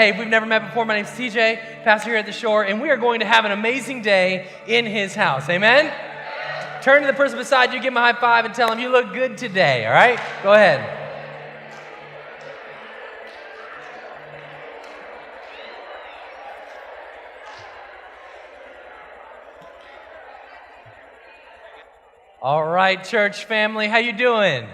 Hey, if we've never met before, my name's T.J, pastor here at the Shore, and we are going to have an amazing day in his house. Amen? Turn to the person beside you, give him a high five, and tell him you look good today, all right? Go ahead. All right, church family, how you doing?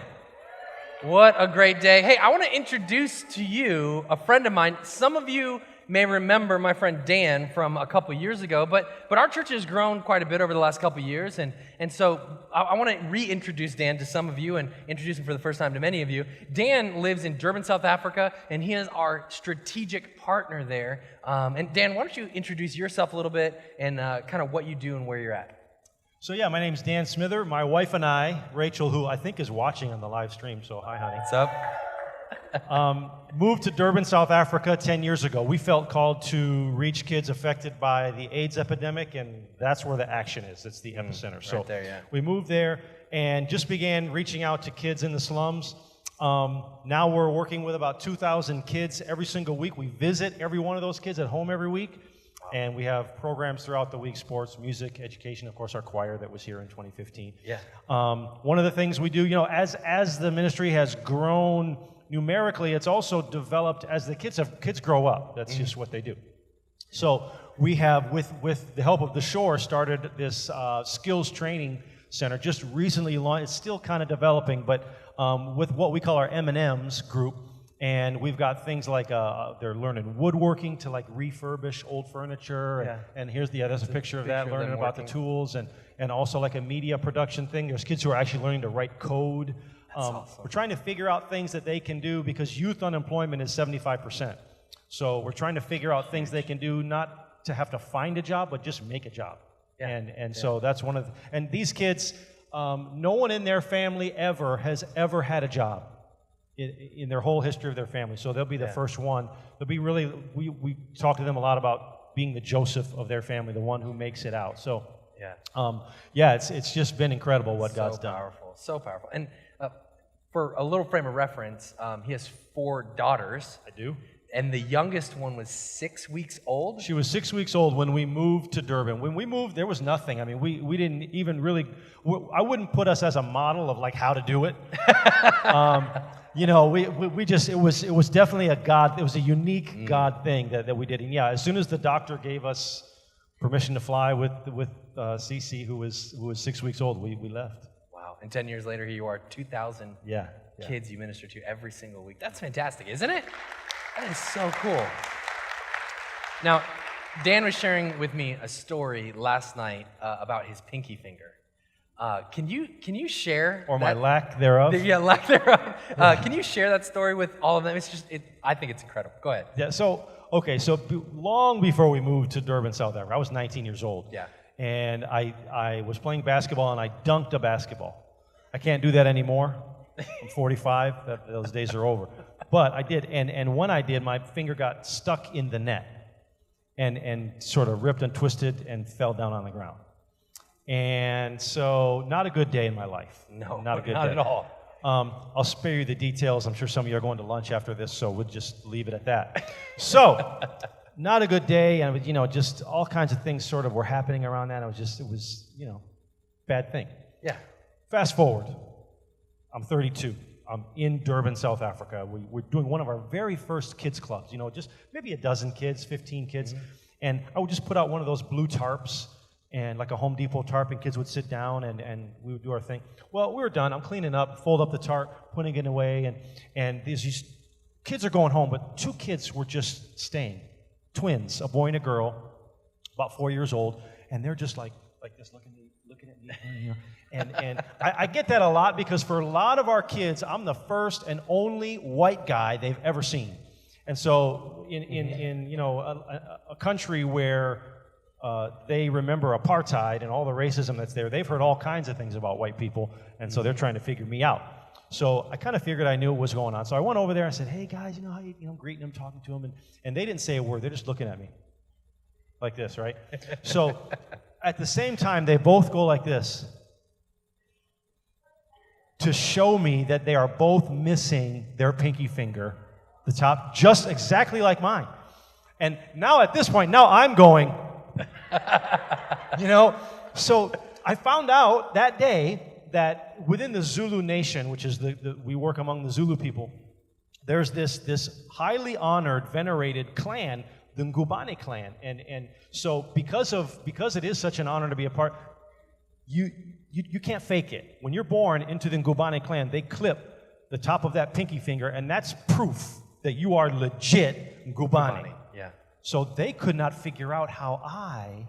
What a great day. Hey, I want to introduce to you a friend of mine. Some of you may remember my friend Dan from a couple years ago, but our church has grown quite a bit over the last couple years, and so I want to reintroduce Dan to some of you and introduce him for the first time to many of you. Dan lives in Durban, South Africa, and he is our strategic partner there. And Dan, why don't you introduce yourself a little bit and kind of what you do and where you're at? So yeah, my name's Dan Smither. My wife and I, Rachel, who I think is watching on the live stream, so hi, honey. What's up? Moved to Durban, South Africa 10 years ago. We felt called to reach kids affected by the AIDS epidemic, and that's where the action is. It's the epicenter. So right there, yeah. We moved there and just began reaching out to kids in the slums. Now we're working with about 2,000 kids every single week. We visit every one of those kids at home every week. And we have programs throughout the week: sports, music, education, of course, our choir that was here in 2015. Yeah. One of the things we do, as the ministry has grown numerically, it's also developed as the kids grow up. That's just what they do. So we have, with the help of the Shore, started this skills training center. Just recently launched. It's still kind of developing, but with what we call our M&Ms group. And we've got things like they're learning woodworking to like refurbish old furniture, and here's there's a picture of that, learning about the tools, and also like a media production thing. There's kids who are actually learning to write code. Awesome. We're trying to figure out things that they can do because youth unemployment is 75%. So we're trying to figure out things they can do, not to have to find a job, but just make a job. Yeah. So that's one of and these kids, no one in their family has ever had a job in their whole history of their family. So they'll be the first one. They'll be really, we talk to them a lot about being the Joseph of their family, the one who makes it out. So, it's just been incredible what God's done. So powerful. And for a little frame of reference, he has 4 daughters. I do. And the youngest one was 6 weeks old? She was 6 weeks old when we moved to Durban. When we moved, there was nothing. I mean, we didn't even really, I wouldn't put us as a model of like how to do it. We just, it was definitely it was a unique God thing that we did. And as soon as the doctor gave us permission to fly with Cece, who was 6 weeks old, we left. Wow. And 10 years later, here you are, 2,000 kids you minister to every single week. That's fantastic, isn't it? That is so cool. Now, Dan was sharing with me a story last night about his pinky finger. Can you share? Or my lack thereof. Lack thereof. Can you share that story with all of them? I think it's incredible. Go ahead. Yeah. So long before we moved to Durban, South Africa, I was 19 years old. Yeah. And I was playing basketball and I dunked a basketball. I can't do that anymore. I'm 45. Those days are over. But I did, and when I did, my finger got stuck in the net, and sort of ripped and twisted and fell down on the ground. And so, not a good day in my life. No, not a good day. Not at all. I'll spare you the details. I'm sure some of you are going to lunch after this, so we'll just leave it at that. So, not a good day, and just all kinds of things sort of were happening around that. It was bad thing. Yeah. Fast forward. I'm 32. I'm in Durban, South Africa. We're doing one of our very first kids clubs. Just maybe a dozen kids, 15 kids, and I would just put out one of those blue tarps. And like a Home Depot tarp, and kids would sit down, and we would do our thing. Well, we were done. I'm cleaning up, fold up the tarp, putting it away, and these kids are going home, but 2 kids were just staying. Twins, a boy and a girl, about 4 years old, and they're just like this, looking at me. And I get that a lot because for a lot of our kids, I'm the first and only white guy they've ever seen. And so in a country where they remember apartheid and all the racism that's there. They've heard all kinds of things about white people, and so they're trying to figure me out. So I kind of figured I knew what was going on. So I went over there and I said, "Hey guys, how you greeting them, talking to them," and they didn't say a word. They're just looking at me like this, right? So at the same time, they both go like this to show me that they are both missing their pinky finger, the top, just exactly like mine. And now at this point, now I'm going, So I found out that day that within the Zulu nation, which is we work among the Zulu people, there's this highly honored, venerated clan, the Ngubane clan. And so because it is such an honor to be a part, you can't fake it. When you're born into the Ngubane clan, they clip the top of that pinky finger, and that's proof that you are legit Ngubane. Yeah. So they could not figure out how I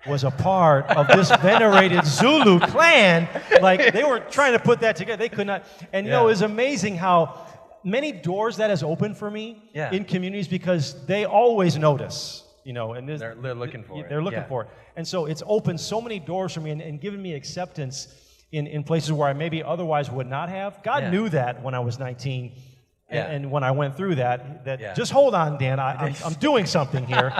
was a part of this venerated Zulu clan. Like, they were trying to put that together. They could not. And, it's amazing how many doors that has opened for me in communities, because they always notice, and they're looking for it. They're looking for it. And so it's opened so many doors for me and given me acceptance in places where I maybe otherwise would not have. God knew that when I was 19. And when I went through that just hold on, Dan, I'm doing something here.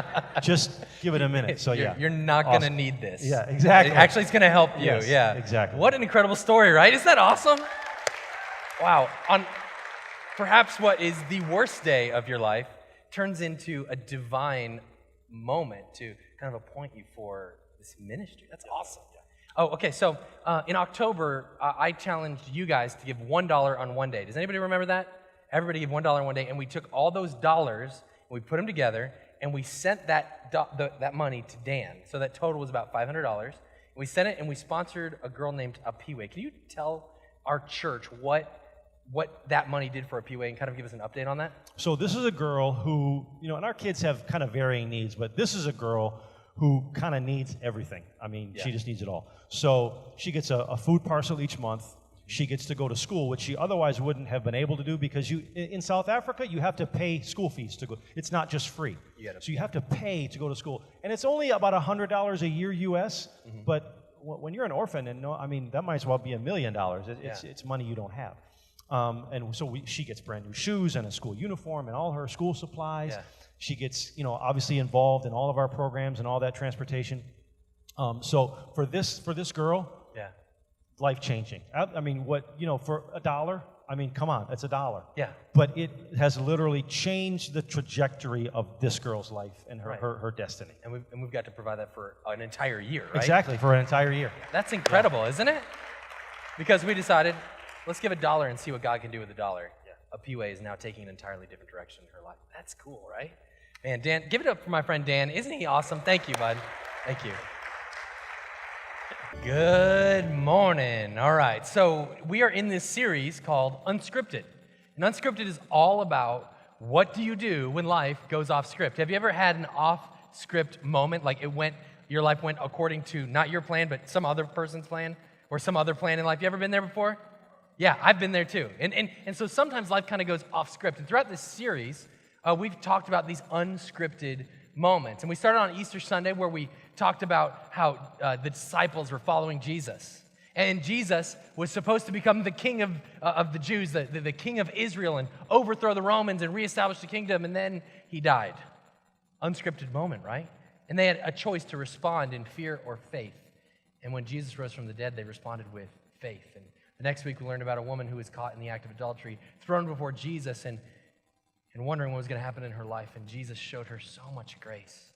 Just give it a minute. So you're not going to need this. Yeah, exactly. Actually, it's going to help you. Yes, yeah, exactly. What an incredible story, right? Isn't that awesome? Wow. On perhaps what is the worst day of your life turns into a divine moment to kind of appoint you for this ministry. That's awesome. Oh, okay. So in October, I challenged you guys to give $1 on one day. Does anybody remember that? Everybody gave $1 one day, and we took all those dollars and we put them together, and we sent that money to Dan. So that total was about $500. We sent it, and we sponsored a girl named Apiwe. Can you tell our church what that money did for Apiwe and kind of give us an update on that? So this is a girl who, and our kids have kind of varying needs, but this is a girl who kind of needs everything. I mean, she just needs it all. So she gets a food parcel each month. She gets to go to school, which she otherwise wouldn't have been able to do, because in South Africa, you have to pay school fees to go. It's not just free. So you have to pay to go to school. And it's only about $100 a year U.S., but when you're an orphan, that might as well be $1 million. It's money you don't have. And so she gets brand new shoes and a school uniform and all her school supplies. Yeah. She gets, obviously involved in all of our programs and all that transportation. So for this girl, life-changing. I mean, for $1, come on, that's $1. Yeah. But it has literally changed the trajectory of this girl's life and her destiny. And we've got to provide that for an entire year, right? Exactly, for an entire year. That's incredible, isn't it? Because we decided, let's give $1 and see what God can do with $1. Yeah. Apiwe is now taking an entirely different direction in her life. That's cool, right? Man, Dan, give it up for my friend Dan. Isn't he awesome? Thank you, bud. Thank you. Good morning. All right, so we are in this series called UnScripted. And UnScripted is all about what do you do when life goes off script. Have you ever had an off script moment, like your life went according to not your plan, but some other person's plan or some other plan in life? You ever been there before? Yeah, I've been there too. And so sometimes life kind of goes off script. And throughout this series, we've talked about these unscripted moments. And we started on Easter Sunday where we talked about how the disciples were following Jesus. And Jesus was supposed to become the king of the Jews, the king of Israel, and overthrow the Romans and reestablish the kingdom, and then he died. Unscripted moment, right? And they had a choice to respond in fear or faith. And when Jesus rose from the dead, they responded with faith. And the next week we learned about a woman who was caught in the act of adultery, thrown before Jesus, and wondering what was going to happen in her life. And Jesus showed her so much grace,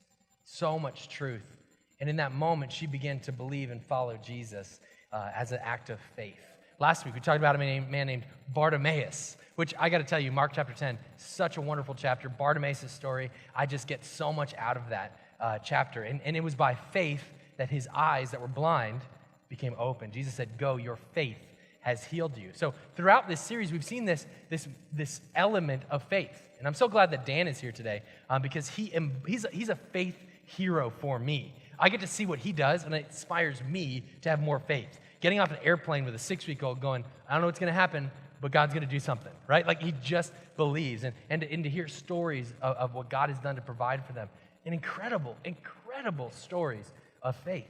so much truth. And in that moment, she began to believe and follow Jesus as an act of faith. Last week, we talked about a man named Bartimaeus, which I got to tell you, Mark chapter 10, such a wonderful chapter. Bartimaeus' story, I just get so much out of that chapter. And it was by faith that his eyes that were blind became open. Jesus said, "Go, your faith has healed you." So throughout this series, we've seen this element of faith. And I'm so glad that Dan is here today because he's a faith hero for me. I get to see what he does, and it inspires me to have more faith. Getting off an airplane with a 6-week-old going, I don't know what's going to happen, but God's going to do something, right? Like he just believes. And to hear stories of what God has done to provide for them. And incredible stories of faith.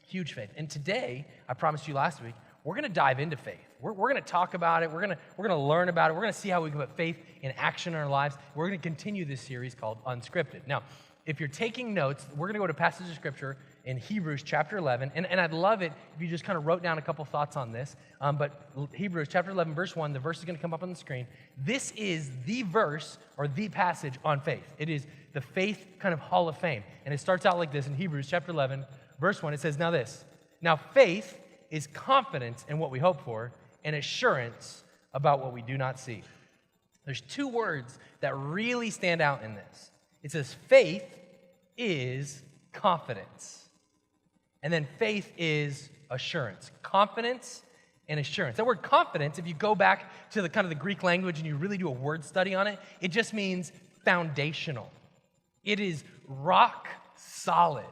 Huge faith. And today, I promised you last week, we're going to dive into faith. We're going to talk about it. We're going to learn about it. We're going to see how we can put faith in action in our lives. We're going to continue this series called UnScripted. Now, if you're taking notes, we're going to go to a passage of Scripture in Hebrews chapter 11. And I'd love it if you just kind of wrote down a couple thoughts on this. But Hebrews chapter 11, verse 1, the verse is going to come up on the screen. This is the verse or the passage on faith. It is the faith kind of hall of fame. And it starts out like this in Hebrews chapter 11, verse 1. It says, now this, now faith is confidence in what we hope for and assurance about what we do not see. There's two words that really stand out in this. It says faith is confidence. And then faith is assurance. Confidence and assurance. That word confidence, if you go back to the kind of the Greek language and you really do a word study on it, it just means foundational. It is rock solid.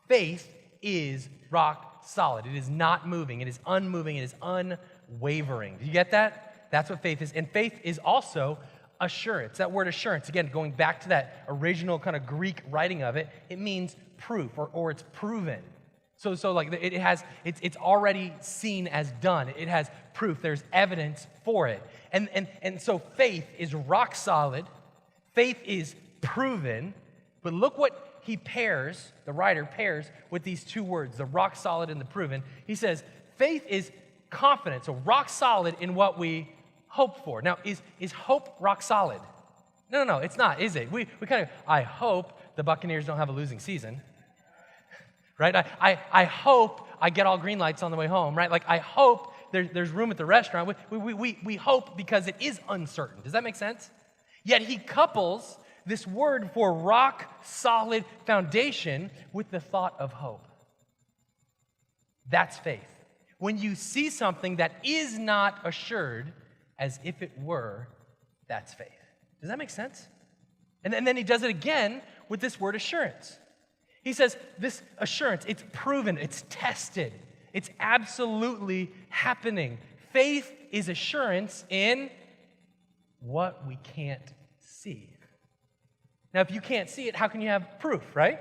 Faith is rock solid. It is not moving. It is unmoving. It is unwavering. Do you get that? That's what faith is. And faith is also assurance. That word assurance, again, going back to that original kind of Greek writing of it, it means proof or it's proven. So like it's already seen as done. It has proof. There's evidence for it. And so faith is rock solid. Faith is proven. But look what he pairs, the writer pairs with these two words, the rock solid and the proven. He says faith is confident, so rock solid in what we hope for. Now, is hope rock solid? No, it's not, is it? We kind of, I hope the Buccaneers don't have a losing season, right? I hope I get all green lights on the way home, right? Like, I hope there's room at the restaurant. We hope because it is uncertain. Does that make sense? Yet he couples this word for rock solid foundation with the thought of hope. That's faith. When you see something that is not assured as if it were, that's faith. Does that make sense? And then he does it again with this word assurance. He says this assurance, it's proven, it's tested, it's absolutely happening. Faith is assurance in what we can't see. Now, if you can't see it, how can you have proof, right?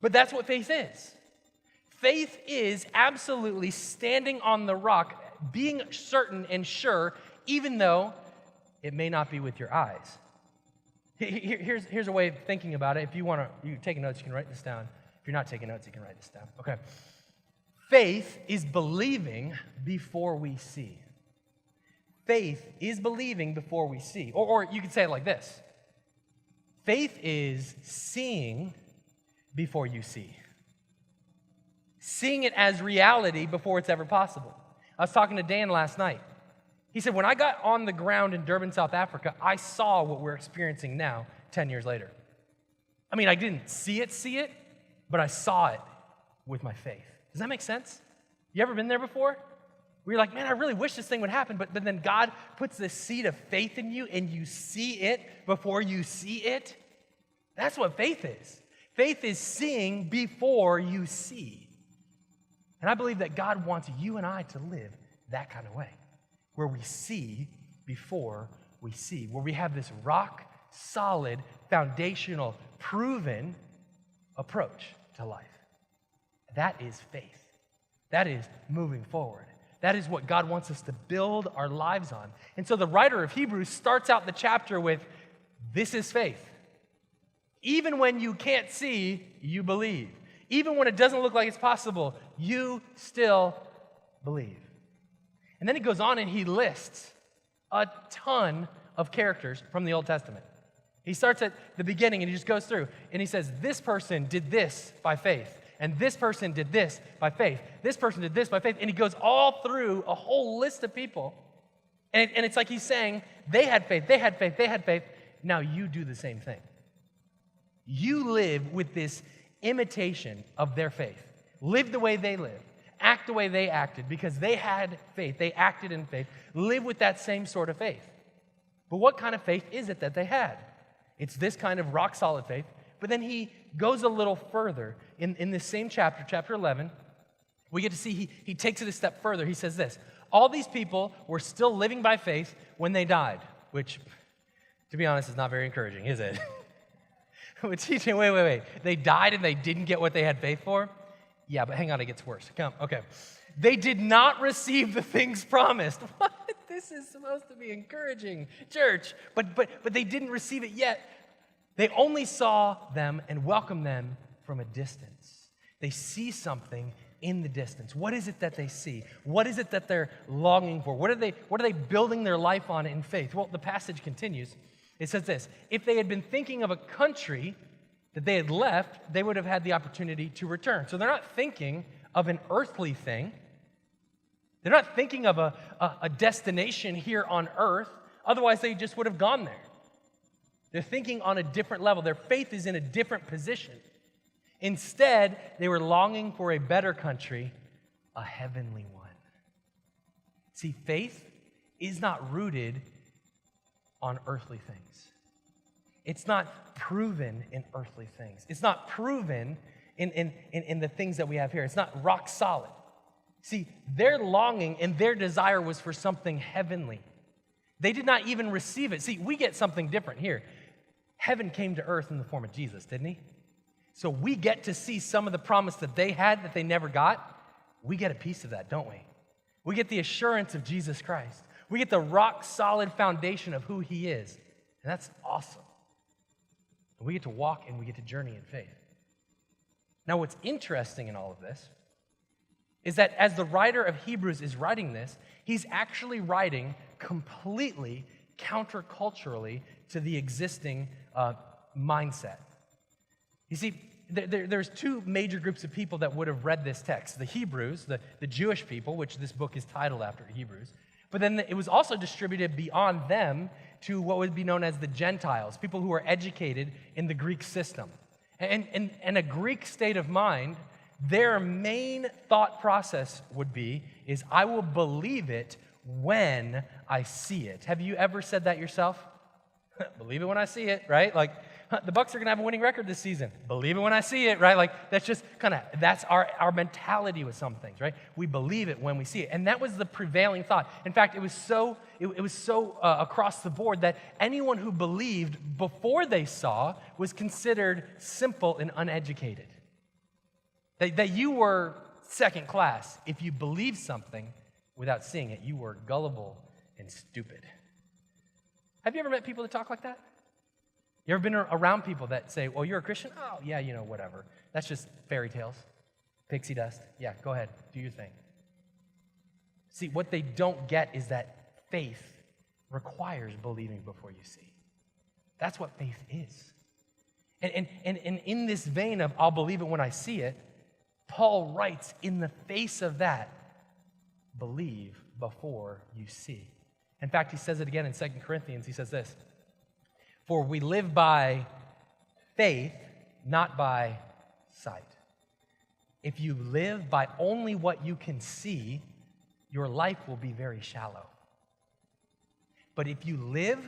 But that's what faith is. Faith is absolutely standing on the rock, being certain and sure, even though it may not be with your eyes. Here's a way of thinking about it. If you take notes, you can write this down. If you're not taking notes, you can write this down. Okay. Faith is believing before we see. Faith is believing before we see. Or you could say it like this. Faith is seeing before you see. Seeing it as reality before it's ever possible. I was talking to Dan last night. He said, when I got on the ground in Durban, South Africa, I saw what we're experiencing now, 10 years later. I mean, I didn't see it, but I saw it with my faith. Does that make sense? You ever been there before? Where you're like, man, I really wish this thing would happen, but then God puts this seed of faith in you and you see it before you see it. That's what faith is. Faith is seeing before you see. And I believe that God wants you and I to live that kind of way, where we see before we see, where we have this rock solid, foundational, proven approach to life. That is faith. That is moving forward. That is what God wants us to build our lives on. And so the writer of Hebrews starts out the chapter with, this is faith. Even when you can't see, you believe. Even when it doesn't look like it's possible, you still believe. And then he goes on and he lists a ton of characters from the Old Testament. He starts at the beginning and he just goes through and he says, this person did this by faith. And this person did this by faith. This person did this by faith. And he goes all through a whole list of people. And it's like he's saying, they had faith, they had faith, they had faith. Now you do the same thing. You live with this imitation of their faith. Live the way they lived. Act the way they acted because they had faith. They acted in faith. Live with that same sort of faith. But what kind of faith is it that they had? It's this kind of rock-solid faith. But then he goes a little further. In this same chapter, chapter 11, we get to see he takes it a step further. He says this, all these people were still living by faith when they died, which, to be honest, is not very encouraging, is it? TJ, wait. They died and they didn't get what they had faith for? Yeah, but hang on, it gets worse. Come, okay. They did not receive the things promised. What? This is supposed to be encouraging, church. But they didn't receive it yet. They only saw them and welcomed them from a distance. They see something in the distance. What is it that they see? What is it that they're longing for? What are they building their life on in faith? Well, the passage continues. It says this: if they had been thinking of a country that they had left, they would have had the opportunity to return. So they're not thinking of an earthly thing. They're not thinking of a destination here on earth. Otherwise, they just would have gone there. They're thinking on a different level. Their faith is in a different position. Instead, they were longing for a better country, a heavenly one. See, faith is not rooted on earthly things. It's not proven in earthly things. It's not proven in the things that we have here. It's not rock solid. See, their longing and their desire was for something heavenly. They did not even receive it. See, we get something different here. Heaven came to earth in the form of Jesus, didn't he? So we get to see some of the promise that they had that they never got. We get a piece of that, don't we? We get the assurance of Jesus Christ. We get the rock solid foundation of who he is. And that's awesome. And we get to walk and we get to journey in faith. Now, what's interesting in all of this is that as the writer of Hebrews is writing this, he's actually writing completely counterculturally to the existing mindset. You see, there's two major groups of people that would have read this text. The Hebrews, the Jewish people, which this book is titled after, Hebrews. But then it was also distributed beyond them to what would be known as the Gentiles, people who were educated in the Greek system. And a Greek state of mind, their main thought process would be, is I will believe it when I see it. Have you ever said that yourself? Believe it when I see it, right? Like, the Bucs are going to have a winning record this season. Believe it when I see it, right? Like, that's just that's our mentality with some things, right? We believe it when we see it. And that was the prevailing thought. In fact, it was so across the board that anyone who believed before they saw was considered simple and uneducated. That you were second class. If you believed something without seeing it, you were gullible and stupid. Have you ever met people that talk like that? You ever been around people that say, well, you're a Christian? Oh, yeah, whatever. That's just fairy tales, pixie dust. Yeah, go ahead, do your thing. See, what they don't get is that faith requires believing before you see. That's what faith is. And in this vein of I'll believe it when I see it, Paul writes, in the face of that, believe before you see. In fact, he says it again in 2 Corinthians. He says this: for we live by faith, not by sight. If you live by only what you can see, your life will be very shallow. But if you live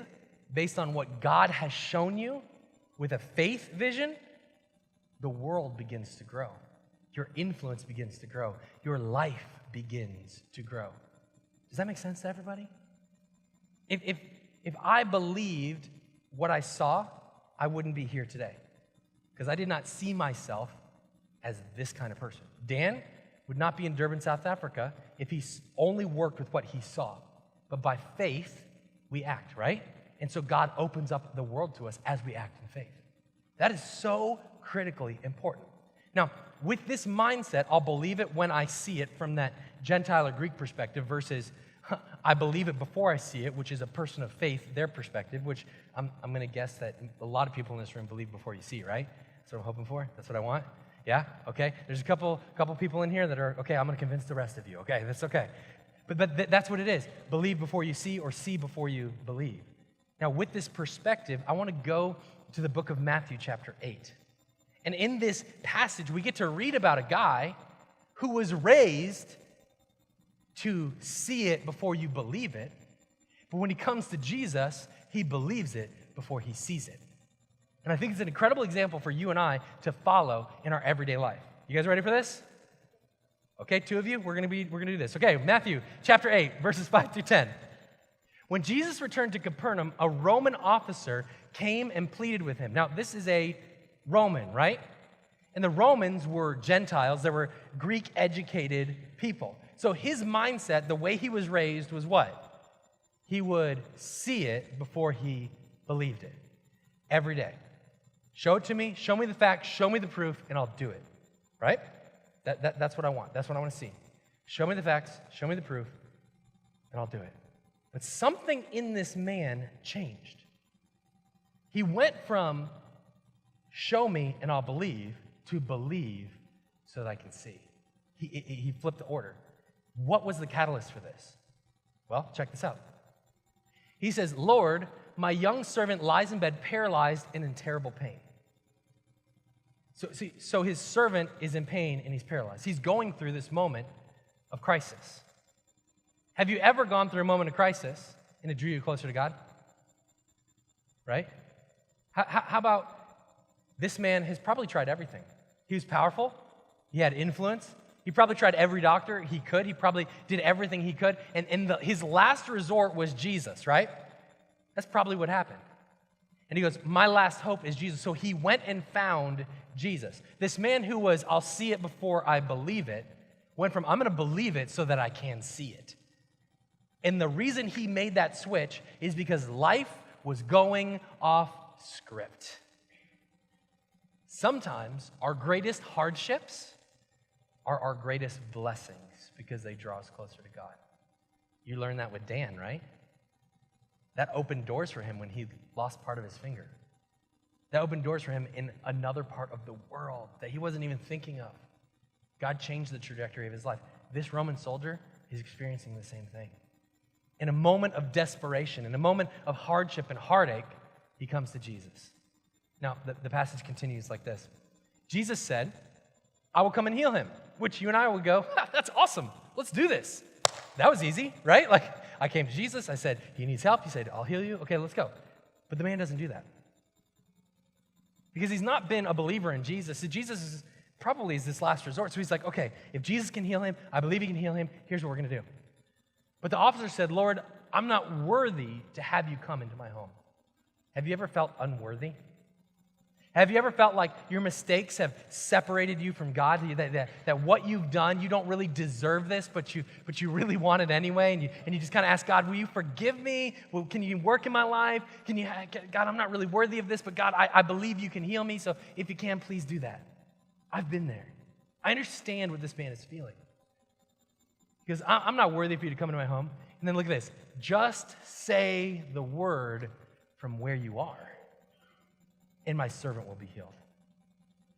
based on what God has shown you with a faith vision, the world begins to grow. Your influence begins to grow. Your life begins to grow. Does that make sense to everybody? If I believed what I saw, I wouldn't be here today, because I did not see myself as this kind of person. Dan would not be in Durban, South Africa, if he only worked with what he saw. But by faith, we act, right? And so God opens up the world to us as we act in faith. That is so critically important. Now, with this mindset, I'll believe it when I see it from that Gentile or Greek perspective versus I believe it before I see it, which is a person of faith, their perspective, which I'm going to guess that a lot of people in this room believe before you see, right? That's what I'm hoping for? That's what I want? Yeah? Okay. There's a couple people in here that are, okay, I'm going to convince the rest of you. Okay, that's okay. But that's what it is. Believe before you see, or see before you believe. Now, with this perspective, I want to go to the book of Matthew chapter 8. And in this passage, we get to read about a guy who was raised to see it before you believe it. But when he comes to Jesus, he believes it before he sees it. And I think it's an incredible example for you and I to follow in our everyday life. You guys ready for this? Okay, two of you, we're gonna do this. Okay, Matthew chapter 8, verses 5 through 10. When Jesus returned to Capernaum, a Roman officer came and pleaded with him. Now, this is a Roman, right? And the Romans were Gentiles. They were Greek-educated people. So his mindset, the way he was raised, was what? He would see it before he believed it. Every day. Show it to me, show me the facts, show me the proof, and I'll do it. Right? That's what I want. That's what I want to see. Show me the facts, show me the proof, and I'll do it. But something in this man changed. He went from show me and I'll believe to believe so that I can see. He flipped the order. What was the catalyst for this? Well, check this out. He says, Lord, my young servant lies in bed paralyzed and in terrible pain. So his servant is in pain and he's paralyzed. He's going through this moment of crisis. Have you ever gone through a moment of crisis and it drew you closer to God? Right? How about this man has probably tried everything. He was powerful. He had influence. He probably tried every doctor he could. He probably did everything he could. And his last resort was Jesus, right? That's probably what happened. And he goes, my last hope is Jesus. So he went and found Jesus. This man who was, I'll see it before I believe it, went from, I'm going to believe it so that I can see it. And the reason he made that switch is because life was going off script. Sometimes our greatest hardships are our greatest blessings because they draw us closer to God. You learned that with Dan, right? That opened doors for him when he lost part of his finger. That opened doors for him in another part of the world that he wasn't even thinking of. God changed the trajectory of his life. This Roman soldier is experiencing the same thing. In a moment of desperation, in a moment of hardship and heartache, he comes to Jesus. Now, the passage continues like this. Jesus said, I will come and heal him, which you and I would go, that's awesome. Let's do this. That was easy, right? Like, I came to Jesus. I said, he needs help. He said, I'll heal you. Okay, let's go. But the man doesn't do that. Because he's not been a believer in Jesus. So Jesus is probably is this last resort. So he's like, okay, if Jesus can heal him, I believe he can heal him. Here's what we're going to do. But the officer said, Lord, I'm not worthy to have you come into my home. Have you ever felt unworthy? Have you ever felt like your mistakes have separated you from God? That what you've done, you don't really deserve this, but you really want it anyway, and you just kind of ask God, will you forgive me? Well, can you work in my life? God, I'm not really worthy of this, but God, I believe you can heal me, so if you can, please do that. I've been there. I understand what this man is feeling. Because I'm not worthy for you to come into my home. And then look at this. Just say the word from where you are, and my servant will be healed.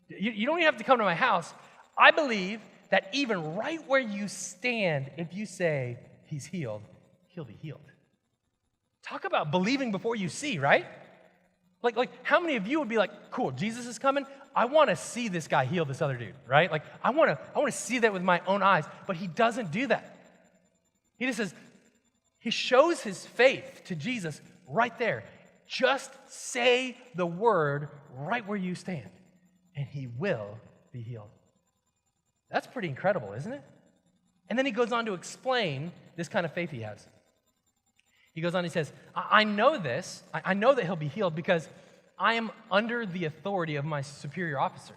You don't even have to come to my house. I believe that even right where you stand, if you say he's healed, he'll be healed. Talk about believing before you see, right? Like how many of you would be like, cool, Jesus is coming. I want to see this guy heal this other dude, right? Like I want to see that with my own eyes, but he doesn't do that. He just says, he shows his faith to Jesus right there. Just say the word right where you stand, and he will be healed. That's pretty incredible, isn't it? And then he goes on to explain this kind of faith he has. He goes on, he says, I know this. I know that he'll be healed because I am under the authority of my superior officers,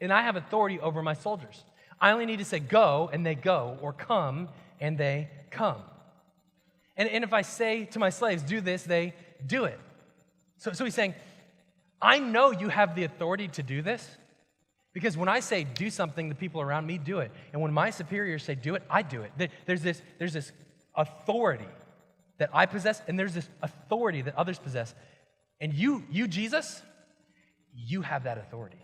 and I have authority over my soldiers. I only need to say go, and they go, or come, and they come. And if I say to my slaves, do this, they do it. So he's saying, I know you have the authority to do this because when I say do something, the people around me do it. And when my superiors say do it, I do it. There's this authority that I possess, and there's this authority that others possess. And you, Jesus, you have that authority.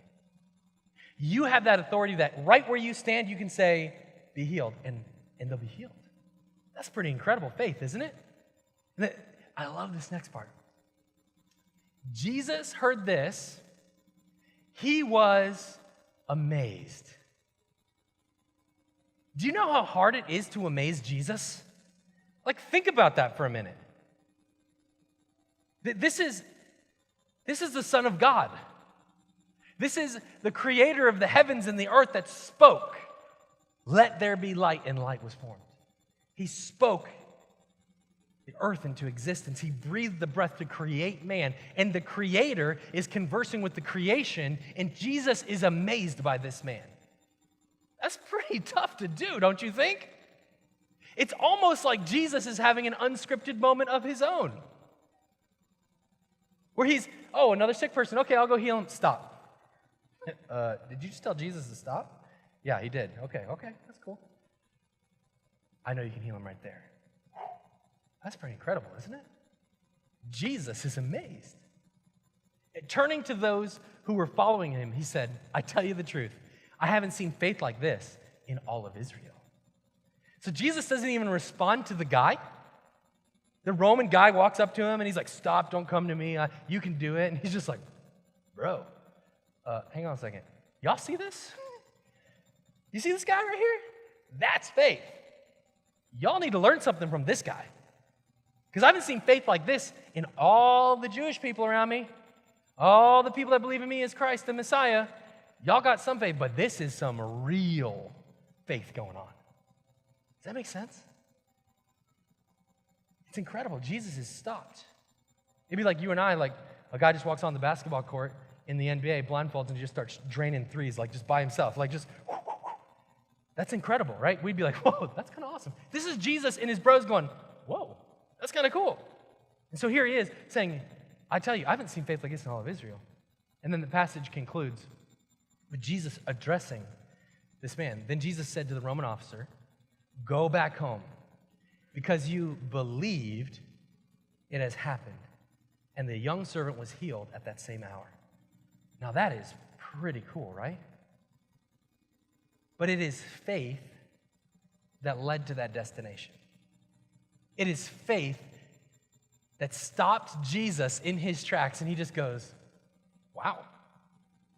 You have that authority that right where you stand, you can say, be healed, and they'll be healed. That's pretty incredible faith, isn't it? I love this next part. Jesus heard this. He was amazed. Do you know how hard it is to amaze Jesus? Like, think about that for a minute. This is the Son of God. This is the creator of the heavens and the earth that spoke, let there be light, and light was formed. He spoke the earth into existence. He breathed the breath to create man. And the creator is conversing with the creation, and Jesus is amazed by this man. That's pretty tough to do, don't you think? It's almost like Jesus is having an unscripted moment of his own. Where he's, another sick person. Okay, I'll go heal him. Stop. Did you just tell Jesus to stop? Yeah, he did. Okay, that's cool. I know you can heal him right there. That's pretty incredible, isn't it? Jesus is amazed. Turning to those who were following him, he said, I tell you the truth, I haven't seen faith like this in all of Israel. So Jesus doesn't even respond to the guy. The Roman guy walks up to him and he's like, stop, don't come to me, you can do it. And he's just like, bro, hang on a second. Y'all see this? You see this guy right here? That's faith. Y'all need to learn something from this guy. Because I haven't seen faith like this in all the Jewish people around me, all the people that believe in me as Christ, the Messiah. Y'all got some faith, but this is some real faith going on. Does that make sense? It's incredible. Jesus is stopped. It'd be like you and I, like a guy just walks on the basketball court in the NBA, blindfolds, and just starts draining threes, like just by himself, like just, that's incredible, right? We'd be like, whoa, that's kind of awesome. This is Jesus and his bros going, whoa, that's kind of cool. And so here he is saying, I tell you, I haven't seen faith like this in all of Israel. And then the passage concludes with Jesus addressing this man. Then Jesus said to the Roman officer, go back home, because you believed, it has happened. And the young servant was healed at that same hour. Now that is pretty cool, right? But it is faith that led to that destination. It is faith that stopped Jesus in his tracks, and he just goes, wow.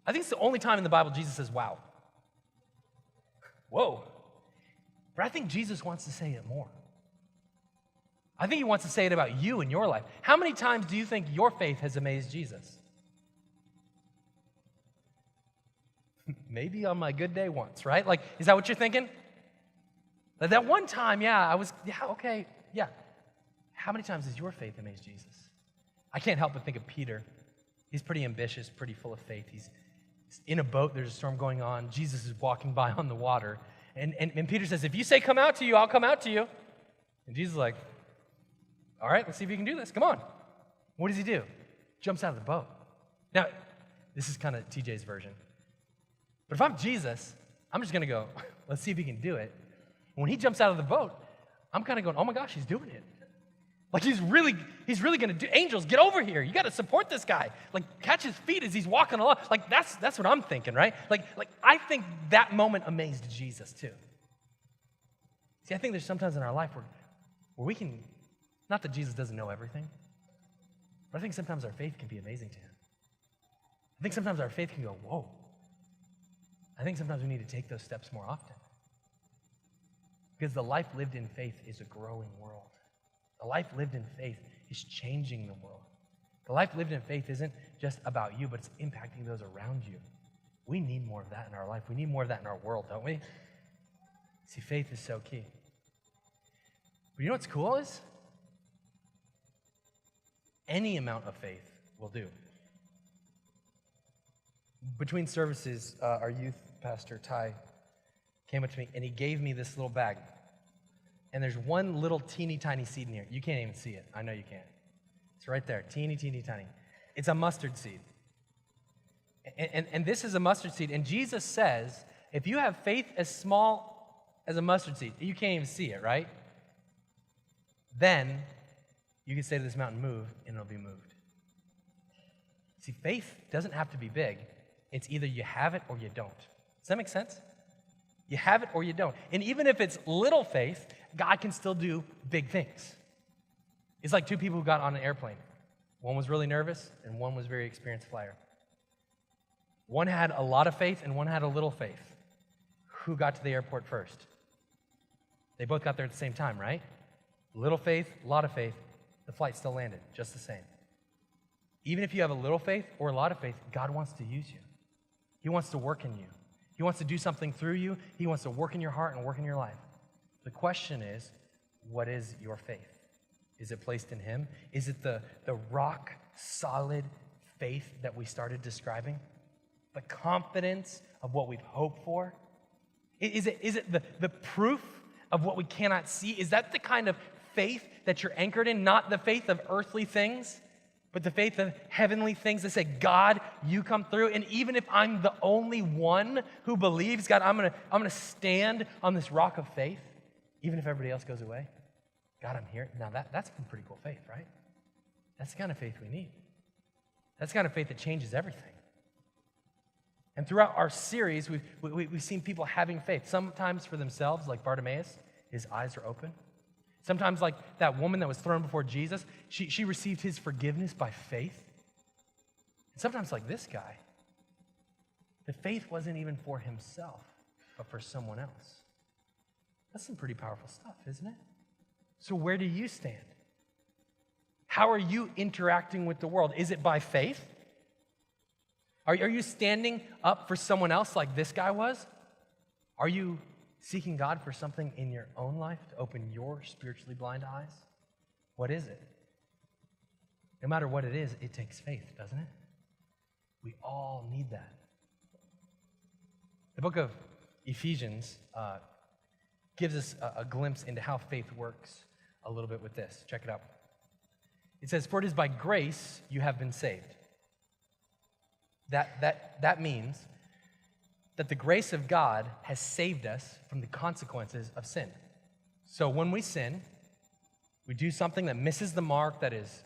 I think it's the only time in the Bible Jesus says, wow. Whoa. But I think Jesus wants to say it more. I think he wants to say it about you in your life. How many times do you think your faith has amazed Jesus? Maybe on my good day once, right? Like, is that what you're thinking? That one time, okay. How many times has your faith amazed Jesus? I can't help but think of Peter. He's pretty ambitious, pretty full of faith. He's in a boat, there's a storm going on. Jesus is walking by on the water. And Peter says, if you say come out to you, I'll come out to you. And Jesus is like, all right, let's see if you can do this. Come on. What does he do? Jumps out of the boat. Now, this is kind of TJ's version. But if I'm Jesus, I'm just going to go, let's see if he can do it. When he jumps out of the boat, I'm kind of going, oh my gosh, he's doing it. Like he's really going to do, angels, get over here. You got to support this guy. Like catch his feet as he's walking along. Like that's what I'm thinking, right? Like I think that moment amazed Jesus too. See, I think there's sometimes in our life where we can, not that Jesus doesn't know everything, but I think sometimes our faith can be amazing to him. I think sometimes our faith can go, whoa. I think sometimes we need to take those steps more often. Because the life lived in faith is a growing world. The life lived in faith is changing the world. The life lived in faith isn't just about you, but it's impacting those around you. We need more of that in our life. We need more of that in our world, don't we? See, faith is so key. But you know what's cool is? Any amount of faith will do. Between services, our youth pastor, Ty, came up to me and he gave me this little bag. And there's one little teeny tiny seed in here. You can't even see it. I know you can't. It's right there, teeny tiny. It's a mustard seed. And this is a mustard seed. And Jesus says, if you have faith as small as a mustard seed, you can't even see it, right? Then you can say to this mountain, move, and it'll be moved. See, faith doesn't have to be big. It's either you have it or you don't. Does that make sense? You have it or you don't. And even if it's little faith, God can still do big things. It's like two people who got on an airplane. One was really nervous, and one was a very experienced flyer. One had a lot of faith, and one had a little faith. Who got to the airport first? They both got there at the same time, right? Little faith, a lot of faith, the flight still landed just the same. Even if you have a little faith or a lot of faith, God wants to use you. He wants to work in you. He wants to do something through you. He wants to work in your heart and work in your life. The question is, what is your faith? Is it placed in him? Is it the rock solid faith that we started describing? The confidence of what we've hoped for? Is it the proof of what we cannot see? Is that the kind of faith that you're anchored in, not the faith of earthly things? but the faith of heavenly things that say, God, you come through. And even if I'm the only one who believes, God, I'm gonna stand on this rock of faith, even if everybody else goes away. God, I'm here. Now that's some pretty cool faith, right? That's the kind of faith we need. That's the kind of faith that changes everything. And throughout our series, we've seen people having faith, sometimes for themselves, like Bartimaeus, his eyes are open. Sometimes like that woman that was thrown before Jesus, she received his forgiveness by faith. And sometimes like this guy, the faith wasn't even for himself, but for someone else. That's some pretty powerful stuff, isn't it? So where do you stand? How are you interacting with the world? Is it by faith? Are you standing up for someone else like this guy was? Are you seeking God for something in your own life to open your spiritually blind eyes? What is it? No matter what it is, it takes faith, doesn't it? We all need that. The book of Ephesians gives us a glimpse into how faith works a little bit with this. Check it out. It says, "For it is by grace you have been saved." That means that the grace of God has saved us from the consequences of sin. So when we sin, we do something that misses the mark, that is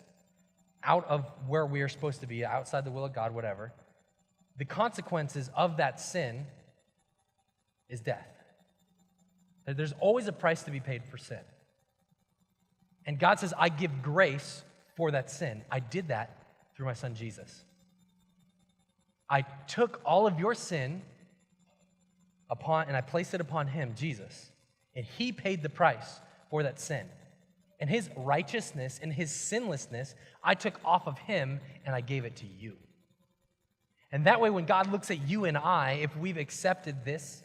out of where we are supposed to be, outside the will of God, whatever. The consequences of that sin is death. There's always a price to be paid for sin. And God says, I give grace for that sin. I did that through my son Jesus. I took all of your sin and I placed it upon him, Jesus. And he paid the price for that sin. And his righteousness and his sinlessness, I took off of him and I gave it to you. And that way, when God looks at you and I, if we've accepted this,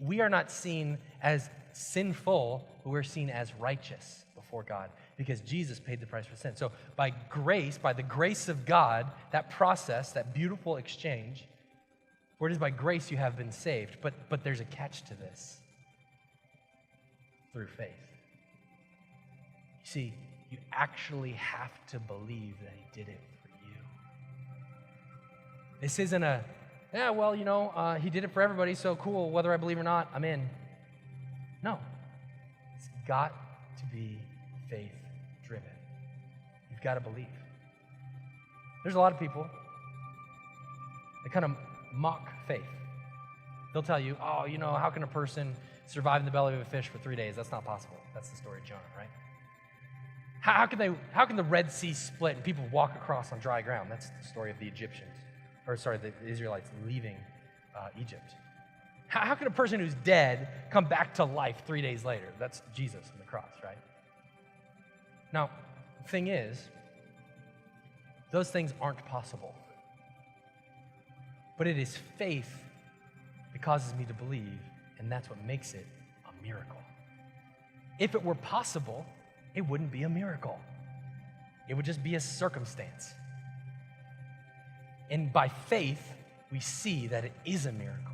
we are not seen as sinful, but we're seen as righteous before God because Jesus paid the price for sin. So by grace, by the grace of God, that process, that beautiful exchange, for it is by grace you have been saved. But there's a catch to this. Through faith. You see, you actually have to believe that he did it for you. This isn't he did it for everybody, so cool, whether I believe or not, I'm in. No. It's got to be faith-driven. You've got to believe. There's a lot of people that kind of mock faith. They'll tell you, how can a person survive in the belly of a fish for 3 days? That's not possible. That's the story of Jonah, right? How can the Red Sea split and people walk across on dry ground? That's the story of the Israelites leaving Egypt. How can a person who's dead come back to life 3 days later? That's Jesus on the cross, right? Now, the thing is, those things aren't possible. But it is faith that causes me to believe, and that's what makes it a miracle. If it were possible, it wouldn't be a miracle. It would just be a circumstance. And by faith, we see that it is a miracle.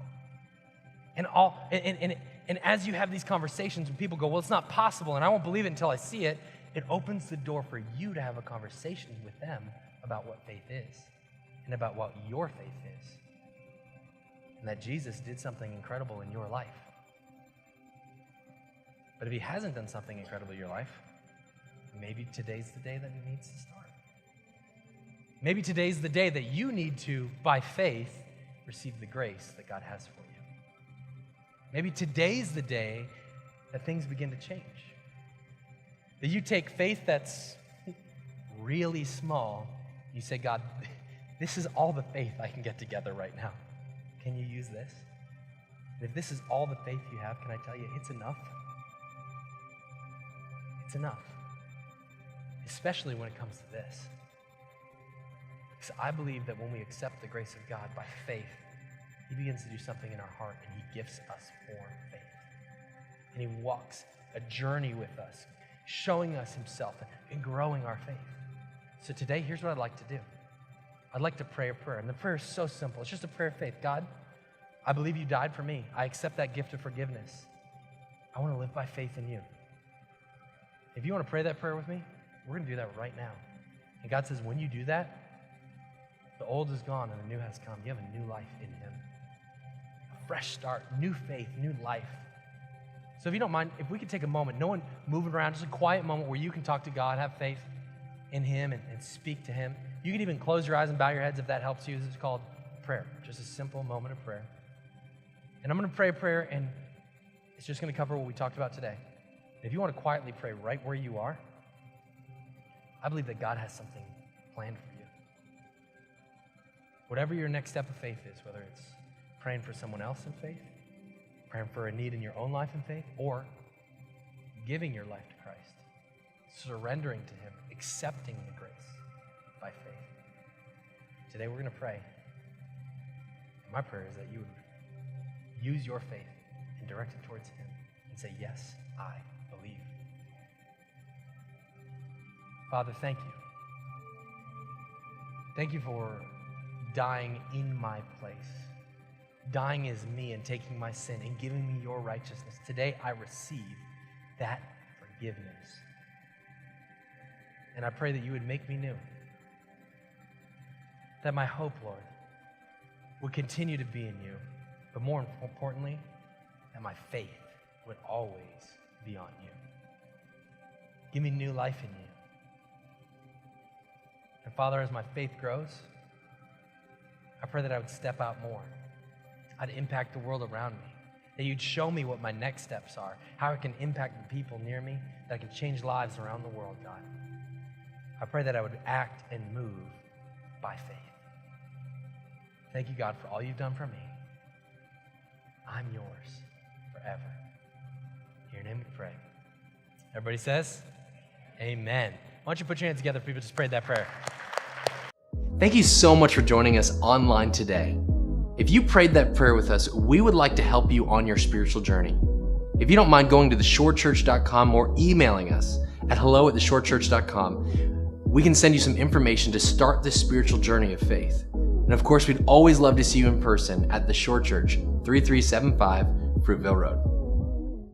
And as you have these conversations, when people go, well, it's not possible, and I won't believe it until I see it, it opens the door for you to have a conversation with them about what faith is and about what your faith is. And that Jesus did something incredible in your life. But if he hasn't done something incredible in your life, maybe today's the day that it needs to start. Maybe today's the day that you need to, by faith, receive the grace that God has for you. Maybe today's the day that things begin to change. That you take faith that's really small, you say, God, this is all the faith I can get together right now. Can you use this? And if this is all the faith you have, can I tell you, it's enough. It's enough. Especially when it comes to this. Because I believe that when we accept the grace of God by faith, he begins to do something in our heart and he gifts us for faith. And he walks a journey with us, showing us himself and growing our faith. So today, here's what I'd like to do. I'd like to pray a prayer. And the prayer is so simple. It's just a prayer of faith. God, I believe you died for me. I accept that gift of forgiveness. I want to live by faith in you. If you want to pray that prayer with me, we're going to do that right now. And God says, when you do that, the old is gone and the new has come. You have a new life in him. A fresh start, new faith, new life. So if you don't mind, if we could take a moment, no one moving around, just a quiet moment where you can talk to God, have faith in him and speak to him. You can even close your eyes and bow your heads if that helps you. This is called prayer, just a simple moment of prayer. And I'm going to pray a prayer, and it's just going to cover what we talked about today. If you want to quietly pray right where you are, I believe that God has something planned for you. Whatever your next step of faith is, whether it's praying for someone else in faith, praying for a need in your own life in faith, or giving your life to Christ, surrendering to him, accepting the grace by faith. Today we're going to pray. And my prayer is that you would use your faith and direct it towards him and say, yes, I believe. Father, thank you. Thank you for dying in my place. Dying as me and taking my sin and giving me your righteousness. Today I receive that forgiveness. And I pray that you would make me new. That my hope, Lord, would continue to be in you. But more importantly, that my faith would always be on you. Give me new life in you. And Father, as my faith grows, I pray that I would step out more. I'd impact the world around me. That you'd show me what my next steps are, how I can impact the people near me, that I can change lives around the world, God. I pray that I would act and move by faith. Thank you, God, for all you've done for me. I'm yours forever. In your name we pray. Everybody says, amen. Why don't you put your hands together if people just prayed that prayer. Thank you so much for joining us online today. If you prayed that prayer with us, we would like to help you on your spiritual journey. If you don't mind going to theshorechurch.com or emailing us at hello@theshorechurch.com, we can send you some information to start this spiritual journey of faith. And of course, we'd always love to see you in person at The Shore Church, 3375 Fruitville Road.